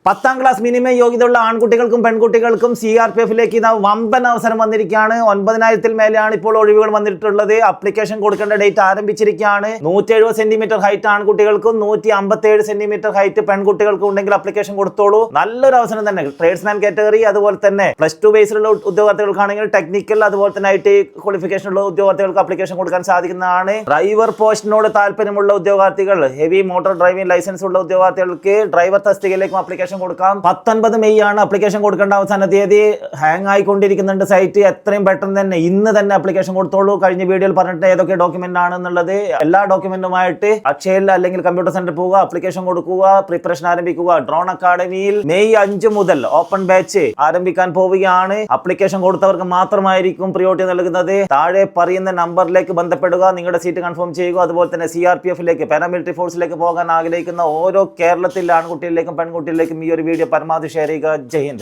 10ാം class minimum യോഗ്യതയുള്ള ആൺകുട്ടികൾക്കും പെൺകുട്ടികൾക്കും CRPF ഇതാ വമ്പൻ അവസരം വന്നിരിക്കുകയാണ്. 9,000-ൽ മേലെയാണ് ഇപ്പോൾ ഒഴിവുകൾ വന്നിട്ടുള്ളത്. അപ്ലിക്കേഷൻ കൊടുക്കേണ്ട ഡേറ്റ് ആരംഭിച്ചിരിക്കുകയാണ്. 170 സെന്റിമീറ്റർ ഹൈറ്റ് ആൺകുട്ടികൾക്കും 157 സെന്റിമീറ്റർ ഹൈറ്റ് പെൺകുട്ടികൾക്കും ഉണ്ടെങ്കിൽ അപ്ലിക്കേഷൻ കൊടുത്തോളൂ. നല്ലൊരു അവസരം തന്നെ. ട്രേഡ്സ്മാൻ കാറ്റഗറി, അതുപോലെ തന്നെ +2 ബേസിലുള്ള ഉദ്യോഗാർത്ഥികൾക്കാണെങ്കിൽ ടെക്നിക്കൽ, അതുപോലെ തന്നെ IT ക്വാളിഫിക്കേഷൻ ഉള്ള ഉദ്യോഗാർത്ഥികൾക്ക് അപ്ലിക്കേഷൻ കൊടുക്കാൻ സാധിക്കുന്നതാണ്. ഡ്രൈവർ പോസ്റ്റിനോട് താല്പര്യമുള്ള ഉദ്യോഗാർത്ഥികൾ, ഹെവി മോട്ടോർ ഡ്രൈവിംഗ് ലൈസൻസ് ഉള്ള ഉദ്യോഗാർത്ഥികൾക്ക് ഡ്രൈവർ തസ്തികയിലേക്കും അപ്ലിക്കേഷൻ കൊടുക്കാം. 19 മെയ് ആണ് അപ്ലിക്കേഷൻ കൊടുക്കേണ്ട അവസാന തീയതി. ഹാങ് ആയിക്കൊണ്ടിരിക്കുന്നുണ്ട് സൈറ്റ്. എത്രയും പെട്ടെന്ന് തന്നെ ഇന്ന് തന്നെ അപ്ലിക്കേഷൻ കൊടുത്തോളൂ. കഴിഞ്ഞ വീഡിയോയിൽ പറഞ്ഞിട്ട് ഏതൊക്കെ ഡോക്യുമെന്റ് ആണെന്നുള്ളത്, എല്ലാ ഡോക്യുമെന്റുമായിട്ട് അക്ഷയയിൽ അല്ലെങ്കിൽ കമ്പ്യൂട്ടർ സെന്ററിൽ പോവുക, അപ്ലിക്കേഷൻ കൊടുക്കുക, പ്രിപ്പറേഷൻ ആരംഭിക്കുക. ഡ്രോൺ അക്കാഡമിയിൽ മെയ് 5 മുതൽ ഓപ്പൺ ബാച്ച് ആരംഭിക്കാൻ പോവുകയാണ്. അപ്ലിക്കേഷൻ കൊടുത്തവർക്ക് മാത്രമായിരിക്കും പ്രിയോറിറ്റി നൽകുന്നത്. താഴെ പറയുന്ന നമ്പറിലേക്ക് ബന്ധപ്പെടുക, നിങ്ങളുടെ സീറ്റ് കൺഫേം ചെയ്യുക. അതുപോലെ തന്നെ CRPF പാരാമിലിറ്ററി ഫോഴ്സിലേക്ക് പോകാൻ ആഗ്രഹിക്കുന്ന ഓരോ കേരളത്തിലെ ആൺകുട്ടികളിലേക്കും പെൺകുട്ടികളിലേക്കും ഈ ഒരു വീഡിയോ പരമാവധി ഷെയർ ചെയ്യുക. ജയ് ഹിന്ദ്.